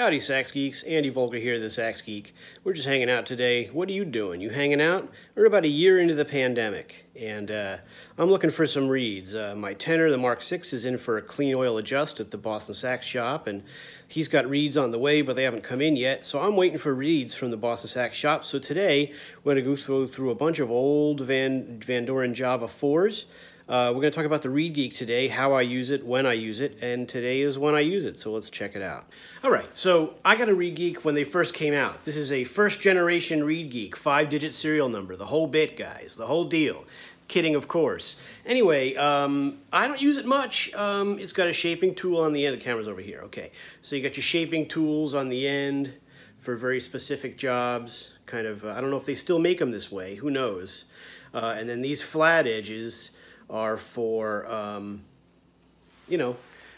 Howdy, Sax Geeks. Andy Volker here, the Sax Geek. We're just hanging out today. What are you doing? You hanging out? We're about a year into the pandemic, and I'm looking for some reeds. My tenor, the Mark VI, is in for a clean oil adjust at the Boston Sax shop, and he's got reeds on the way, but they haven't come in yet, so I'm waiting for reeds from the Boston Sax shop. So today, we're going to go through a bunch of old Van Doren Java 4s. We're going to talk about the Reed Geek today, how I use it, when I use it, and today is when I use it, so let's check it out. All right, so I got a Reed Geek when they first came out. This is a first-generation Reed Geek, 5-digit serial number, the whole bit, guys, the whole deal. Kidding, of course. Anyway, I don't use it much. It's got a shaping tool on the end. The camera's over here, okay. So you got your shaping tools on the end for very specific jobs, kind of, I don't know if they still make them this way, who knows. And then these flat edges are for,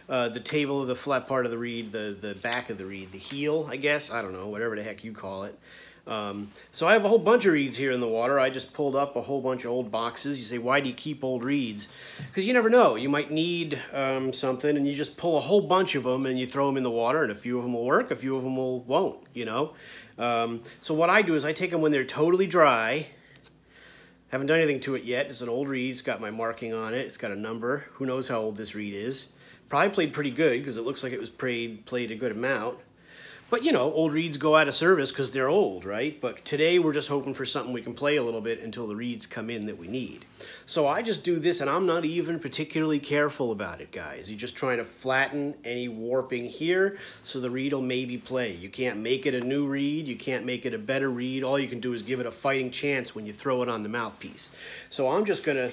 the table of the flat part of the reed, the back of the reed, the heel, I guess. I don't know, whatever the heck you call it. So I have a whole bunch of reeds here in the water. I just pulled up a whole bunch of old boxes. You say, why do you keep old reeds? Because you never know. You might need something, and you just pull a whole bunch of them, and you throw them in the water, and a few of them will work, a few of them won't, you know. So what I do is I take them when they're totally dry. Haven't done anything to it yet. It's an old reed. It's got my marking on it. It's got a number. Who knows how old this reed is. Probably played pretty good because it looks like it was played a good amount. But, you know, old reeds go out of service because they're old, right? But today we're just hoping for something we can play a little bit until the reeds come in that we need. So I just do this, and I'm not even particularly careful about it, guys. You're just trying to flatten any warping here so the reed will maybe play. You can't make it a new reed. You can't make it a better reed. All you can do is give it a fighting chance when you throw it on the mouthpiece. So I'm just going to,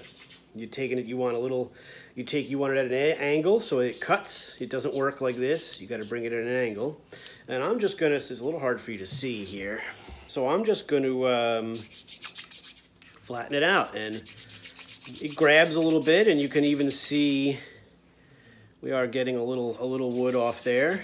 you want it at an angle so it cuts. It doesn't work like this. You got to bring it at an angle. And I'm just going to, this is a little hard for you to see here, so I'm just going to flatten it out, and it grabs a little bit, and you can even see we are getting a little wood off there,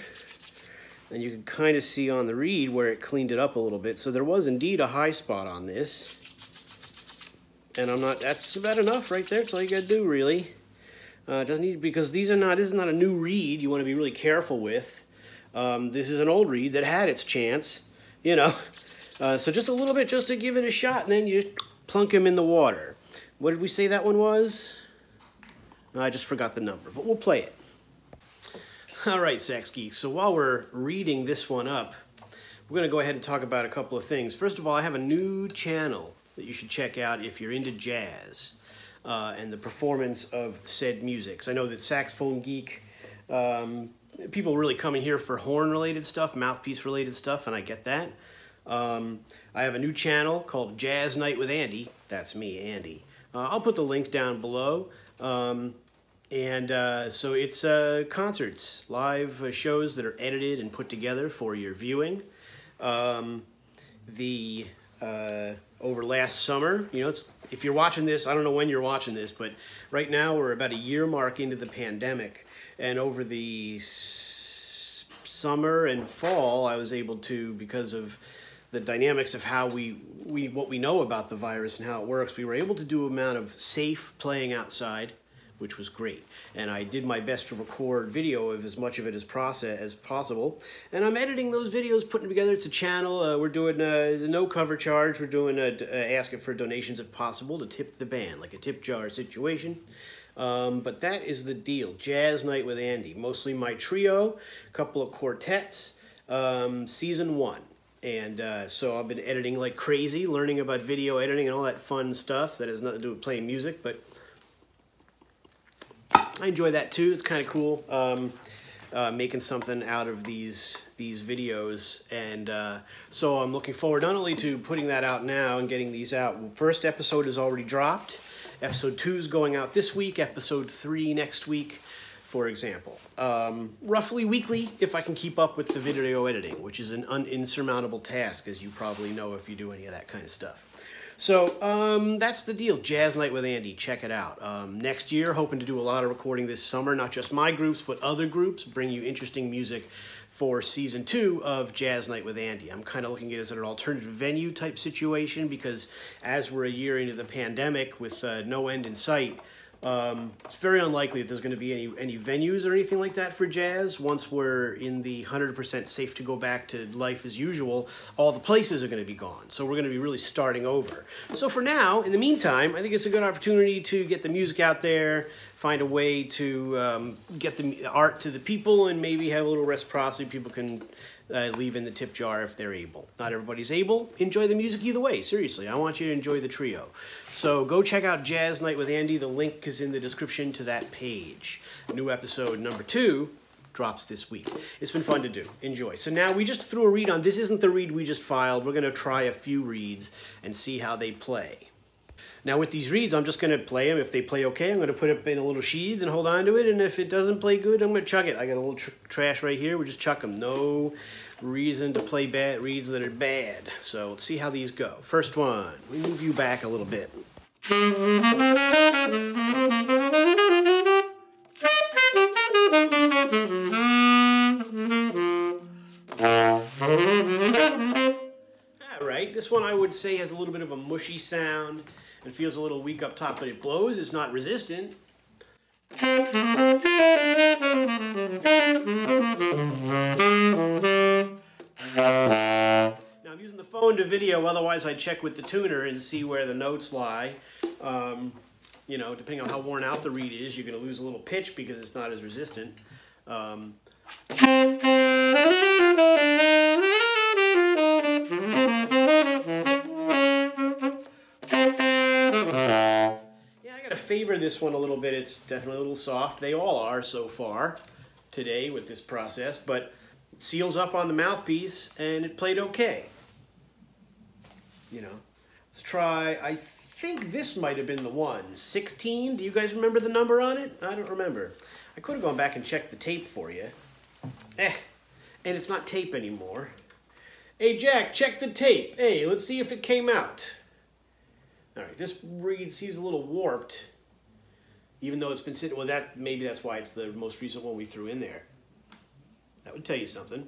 and you can kind of see on the reed where it cleaned it up a little bit. So there was indeed a high spot on this, and that's about enough right there. That's all you got to do, really. It doesn't need, because this is not a new reed you want to be really careful with. This is an old reed that had its chance, you know. So just a little bit, just to give it a shot, and then you just plunk him in the water. What did we say that one was? I just forgot the number, but we'll play it. All right, Sax Geeks, so while we're reading this one up, we're going to go ahead and talk about a couple of things. First of all, I have a new channel that you should check out if you're into jazz and the performance of said music. So I know that SaxophoneGeek, people really come in here for horn-related stuff, mouthpiece-related stuff, and I get that. I have a new channel called Jazz Night with Andy. That's me, Andy. I'll put the link down below. So it's concerts, live shows that are edited and put together for your viewing. Over last summer, you know, if you're watching this, I don't know when you're watching this, but right now we're about a year mark into the pandemic. And over the summer and fall, I was able to, because of the dynamics of how what we know about the virus and how it works, we were able to do an amount of safe playing outside, which was great. And I did my best to record video of as much of it as possible. And I'm editing those videos, putting them together. It's a channel. We're doing no cover charge. We're doing asking for donations if possible to tip the band, like a tip jar situation. But that is the deal. Jazz Night with Andy. Mostly my trio, a couple of quartets, season 1. And so I've been editing like crazy, learning about video editing and all that fun stuff that has nothing to do with playing music, but I enjoy that too. It's kind of cool making something out of these videos. And so I'm looking forward not only to putting that out now and getting these out. First episode is already dropped. Episode 2 is going out this week, episode 3 next week, for example. Roughly weekly, if I can keep up with the video editing, which is an insurmountable task, as you probably know if you do any of that kind of stuff. So that's the deal. Jazz Night with Andy. Check it out. Next year, hoping to do a lot of recording this summer, not just my groups, but other groups, bring you interesting music for season 2 of Jazz Night with Andy. I'm kind of looking at it as an alternative venue type situation because as we're a year into the pandemic with no end in sight, It's very unlikely that there's going to be any venues or anything like that for jazz. Once we're in the 100% safe to go back to life as usual, all the places are going to be gone. So we're going to be really starting over. So for now, in the meantime, I think it's a good opportunity to get the music out there, find a way to get the art to the people, and maybe have a little reciprocity. People can leave in the tip jar if they're able. Not everybody's able. Enjoy the music either way. Seriously, I want you to enjoy the trio. So go check out Jazz Night with Andy. The link is in the description to that page. New episode number 2 drops this week. It's been fun to do. Enjoy. So now we just threw a reed on. This isn't the reed we just filed. We're going to try a few reeds and see how they play. Now with these reeds, I'm just going to play them. If they play okay, I'm going to put it in a little sheath and hold on to it. And if it doesn't play good, I'm going to chuck it. I got a little trash right here. We just chuck them. No reason to play bad reeds that are bad. So let's see how these go. First one. We move you back a little bit. All right. This one I would say has a little bit of a mushy sound. It feels a little weak up top, but it blows. It's not resistant. Now I'm using the phone to video, otherwise I check with the tuner and see where the notes lie. You know, depending on how worn out the reed is, you're going to lose a little pitch because it's not as resistant. Favor this one a little bit. It's definitely a little soft. They all are so far today with this process, but it seals up on the mouthpiece and it played okay. You know, let's try, I think this might have been the one. 16, do you guys remember the number on it? I don't remember. I could have gone back and checked the tape for you. And it's not tape anymore. Hey Jack, check the tape. Hey, let's see if it came out. All right, this reed seems a little warped, even though it's been sitting. Well, maybe that's why it's the most recent one we threw in there. That would tell you something.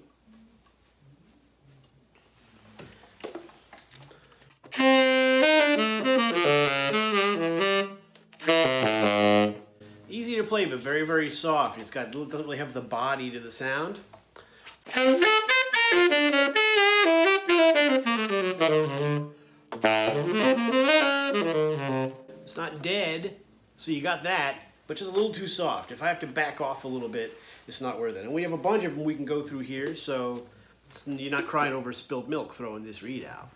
Easy to play, but very, very soft. It doesn't really have the body to the sound. It's not dead, so you got that, but just a little too soft. If I have to back off a little bit, it's not worth it. And we have a bunch of them we can go through here, so you're not crying over spilled milk throwing this reed out.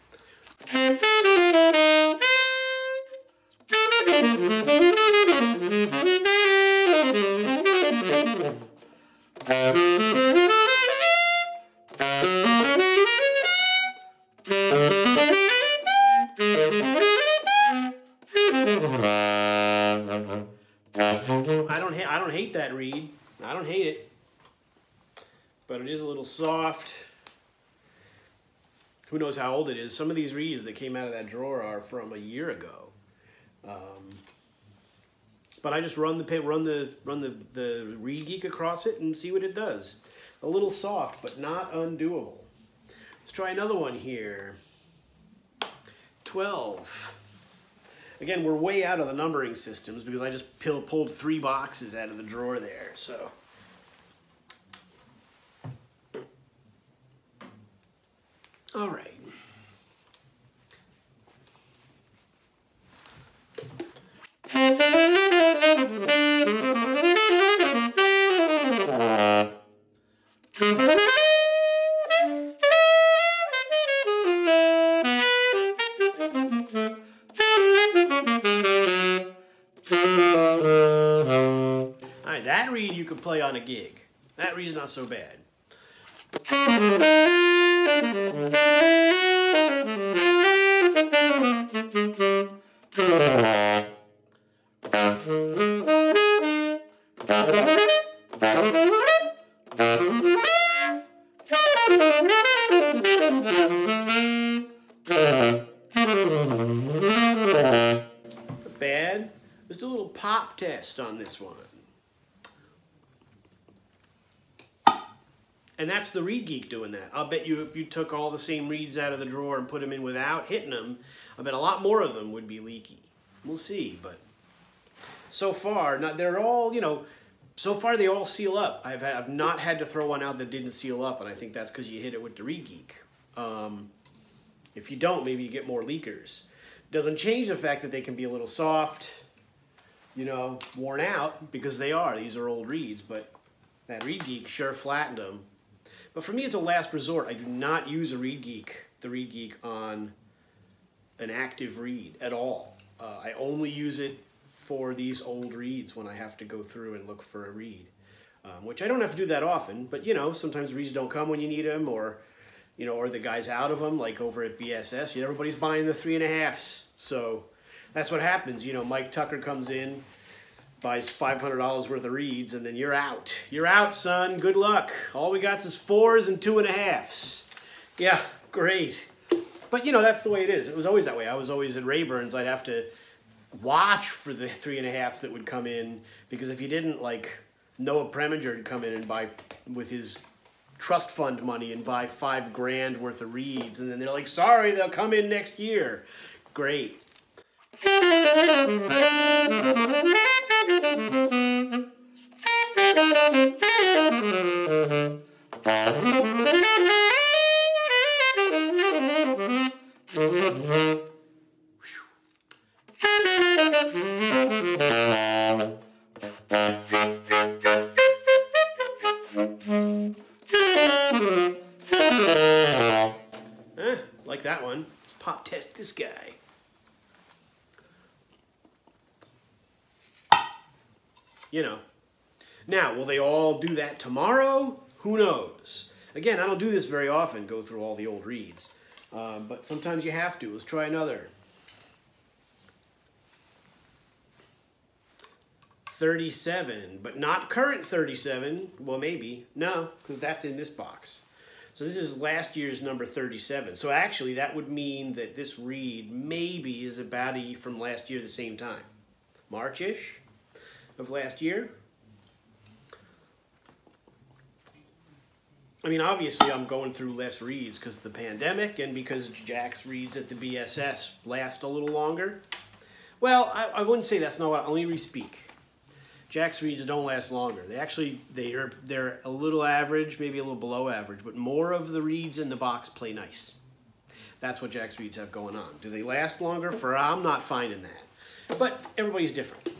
I don't hate that reed. I don't hate it. But it is a little soft. Who knows how old it is. Some of these reeds that came out of that drawer are from a year ago. But I just run the Reed Geek across it and see what it does. A little soft, but not undoable. Let's try another one here. 12. Again, we're way out of the numbering systems because I just pulled 3 boxes out of the drawer there. So, all right. Alright, that reed you could play on a gig. That reed's not so bad. Bad. Let's do a little pop test on this one. And that's the Reed Geek doing that. I'll bet you if you took all the same reeds out of the drawer and put them in without hitting them, I bet a lot more of them would be leaky. We'll see, but so far, they're all, so far they all seal up. I've not had to throw one out that didn't seal up, and I think that's because you hit it with the Reed Geek. If you don't, maybe you get more leakers. Doesn't change the fact that they can be a little soft, worn out, because they are. These are old reeds, but that Reed Geek sure flattened them. But for me, it's a last resort. I do not use the Reed Geek on an active reed at all. I only use it for these old reeds when I have to go through and look for a reed, which I don't have to do that often, but sometimes reeds don't come when you need them, or the guy's out of them, like over at BSS. Everybody's buying the 3.5s, so that's what happens. Mike Tucker comes in, buys $500 worth of reeds, and then you're out. You're out, son. Good luck. All we got is 4s and 2.5s. Yeah, great. But that's the way it is. It was always that way. I was always at Rayburn's. I'd have to watch for the 3.5s that would come in, because if you didn't, like Noah Preminger would come in and buy with his trust fund money and buy $5 grand worth of reeds, and then they're like, sorry, they'll come in next year. Great. Like that one. Let's pop test this guy. Now, will they all do that tomorrow? Who knows? Again, I don't do this very often, go through all the old reeds. But sometimes you have to. Let's try another. 37, but not current 37. Well, maybe. No, because that's in this box. So this is last year's number 37. So actually, that would mean that this reed maybe is about from last year the same time. March-ish of last year. I mean, obviously, I'm going through less reeds because of the pandemic and because Jack's reeds at the BSS last a little longer. Well, I wouldn't say that's not what. Let me re-speak. Jack's reeds don't last longer. They're a little average, maybe a little below average, but more of the reeds in the box play nice. That's what Jack's reeds have going on. Do they last longer? I'm not finding that. But everybody's different.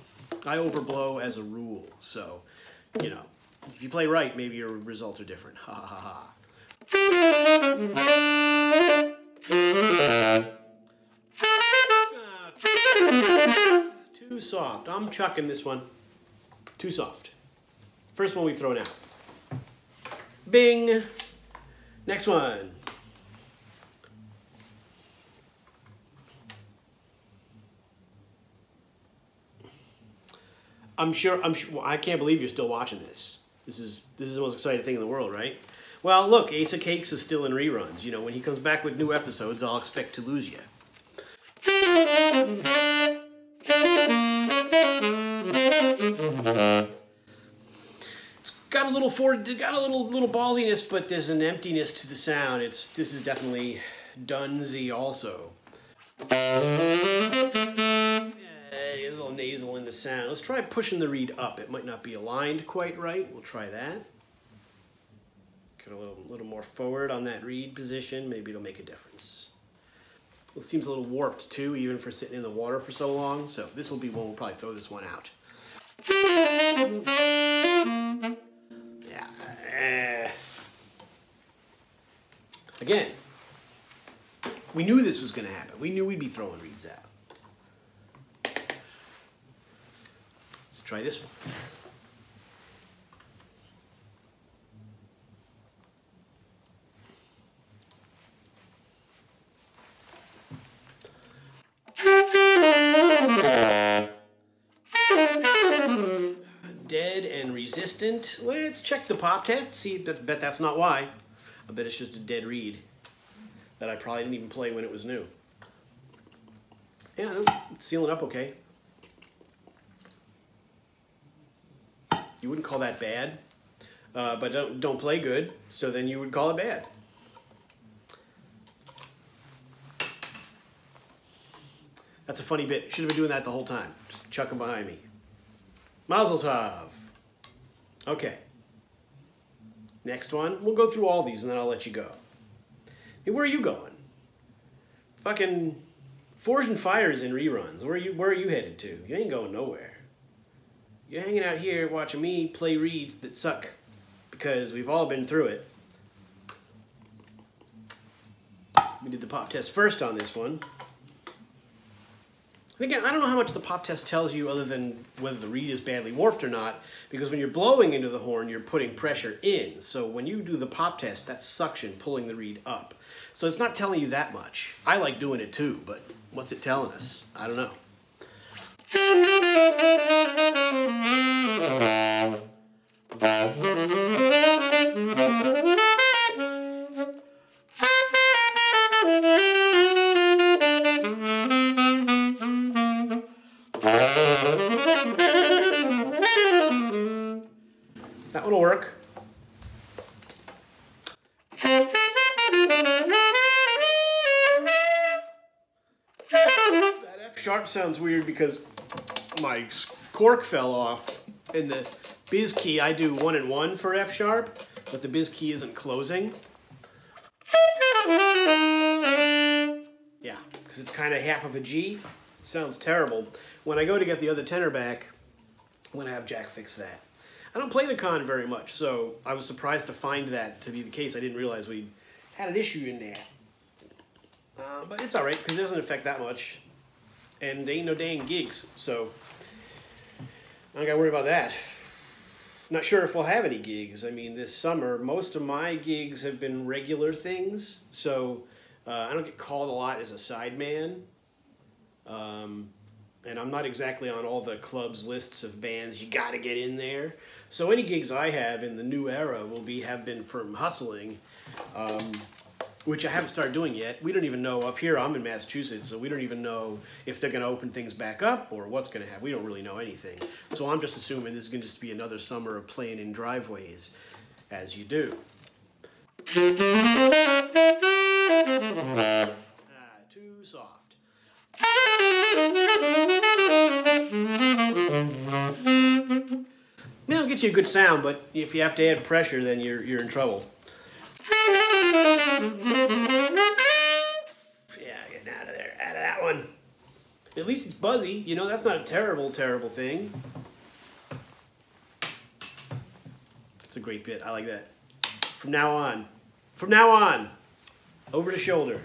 I overblow as a rule, so if you play right, maybe your results are different. Ha ha ha. Too soft. I'm chucking this one. Too soft. First one we've thrown out. Bing. Next one. I'm sure, well, I can't believe you're still watching this. This is the most exciting thing in the world, right? Well, look, Ace of Cakes is still in reruns. When he comes back with new episodes, I'll expect to lose you. It's got a little ballsiness, but there's an emptiness to the sound. This is definitely Dunsey also. A little nasal in the sound. Let's try pushing the reed up. It might not be aligned quite right. We'll try that. Get a little more forward on that reed position. Maybe it'll make a difference. It seems a little warped too, even for sitting in the water for so long. So this will be when we'll probably throw this one out. Yeah. Again, we knew this was going to happen. We knew we'd be throwing reeds out. Let's try this one. Dead and resistant. Let's check the pop test. See, bet that's not why. I bet it's just a dead reed that I probably didn't even play when it was new. Yeah, it's sealing up okay. You wouldn't call that bad, but don't play good, so then you would call it bad. That's a funny bit. Should have been doing that the whole time. Just chuck them behind me. Mazel tov. Okay. Next one. We'll go through all these and then I'll let you go. Hey, where are you going? Fucking Forge and Fires in reruns. Where are you headed to? You ain't going nowhere. You're hanging out here watching me play reeds that suck. Because we've all been through it. We did the pop test first on this one. And again, I don't know how much the pop test tells you other than whether the reed is badly warped or not, because when you're blowing into the horn, you're putting pressure in. So when you do the pop test, that's suction pulling the reed up. So it's not telling you that much. I like doing it too, but what's it telling us? I don't know. That one will work. That F sharp sounds weird because my cork fell off. In the biz key, I do 1 and 1 for F sharp, but the biz key isn't closing. Yeah, because it's kind of half of a G. It sounds terrible. When I go to get the other tenor back, I'm going to have Jack fix that. I don't play the con very much, so I was surprised to find that to be the case. I didn't realize we had an issue in there. But it's alright, because it doesn't affect that much. And there ain't no dang gigs, so I don't got to worry about that. Not sure if we'll have any gigs. I mean, this summer, most of my gigs have been regular things, so I don't get called a lot as a sideman. And I'm not exactly on all the clubs lists of bands you gotta get in there. So any gigs I have in the new era have been from hustling, which I haven't started doing yet. We don't even know up here. I'm in Massachusetts, so we don't even know if they're gonna open things back up or what's gonna happen. We don't really know anything. So I'm just assuming this is gonna just be another summer of playing in driveways, as you do. Too soft. It'll get you a good sound, but if you have to add pressure, then you're in trouble. Yeah, getting out of there, out of that one. At least it's buzzy, you know, that's not a terrible, terrible thing. It's a great bit, I like that. From now on, over the shoulder.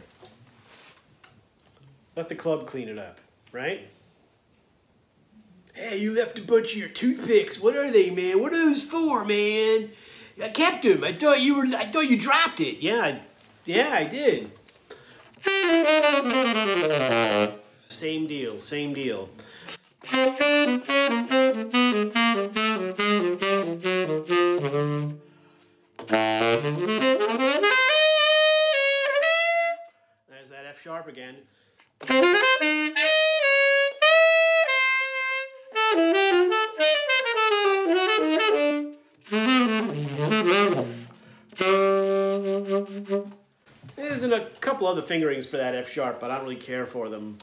Let the club clean it up, right? Hey, you left a bunch of your toothpicks. What are they, man? What are those for, man? I kept them. I thought you dropped it. Yeah, I did. Same deal, same deal. There's that F sharp again. There's a couple other fingerings for that F sharp, but I don't really care for them.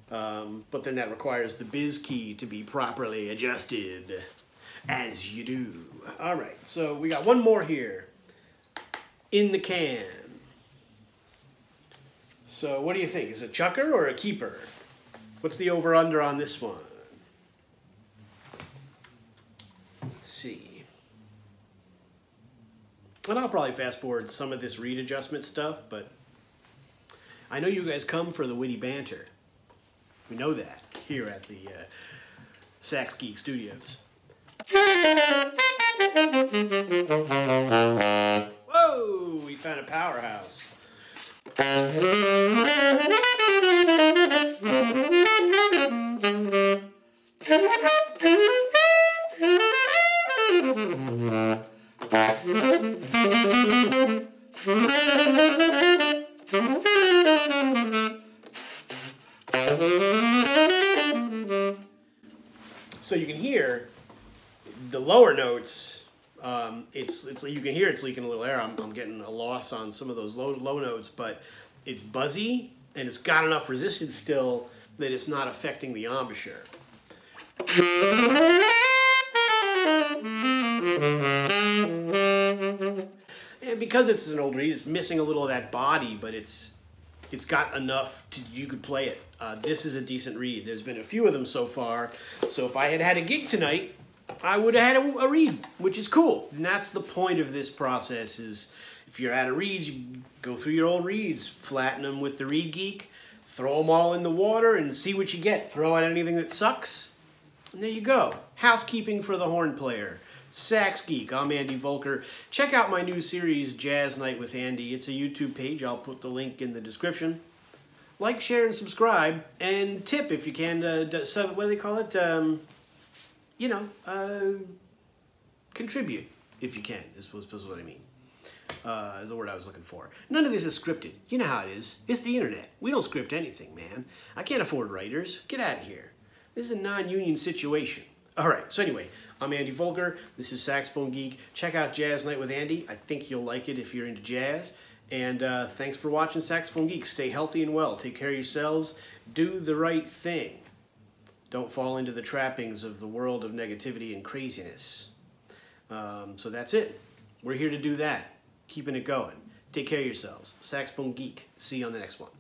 But then that requires the biz key to be properly adjusted, as you do. All right, so we got one more here in the can. So what do you think? Is it a chucker or a keeper? What's the over-under on this one? Let's see. And I'll probably fast forward some of this reed adjustment stuff, but I know you guys come for the witty banter. We know that here at the SaxophoneGeek Studios. Whoa, we found a powerhouse. So you can hear the lower notes. You can hear it's leaking a little air. I'm getting a loss on some of those low notes, but it's buzzy and it's got enough resistance still that it's not affecting the embouchure. And because it's an old reed, it's missing a little of that body, but it's got enough to you could play it. This is a decent reed. There's been a few of them so far. So if I had had a gig tonight, I would have had a reed, which is cool. And that's the point of this process is if you're out of reeds, you go through your old reeds, flatten them with the Reed Geek, throw them all in the water and see what you get. Throw out anything that sucks, and there you go. Housekeeping for the horn player. Sax Geek, I'm Andy Volker. Check out my new series, Jazz Night with Andy. It's a YouTube page. I'll put the link in the description. Like, share, and subscribe. And tip if you can. So what do they call it? Contribute if you can, is what I mean. Is the word I was looking for. None of this is scripted. You know how it is. It's the internet. We don't script anything, man. I can't afford writers. Get out of here. This is a non-union situation. All right, so anyway, I'm Andy Volker. This is Saxophone Geek. Check out Jazz Night with Andy. I think you'll like it if you're into jazz. And thanks for watching Saxophone Geek. Stay healthy and well. Take care of yourselves. Do the right thing. Don't fall into the trappings of the world of negativity and craziness. So that's it. We're here to do that. Keeping it going. Take care of yourselves. Saxophone Geek. See you on the next one.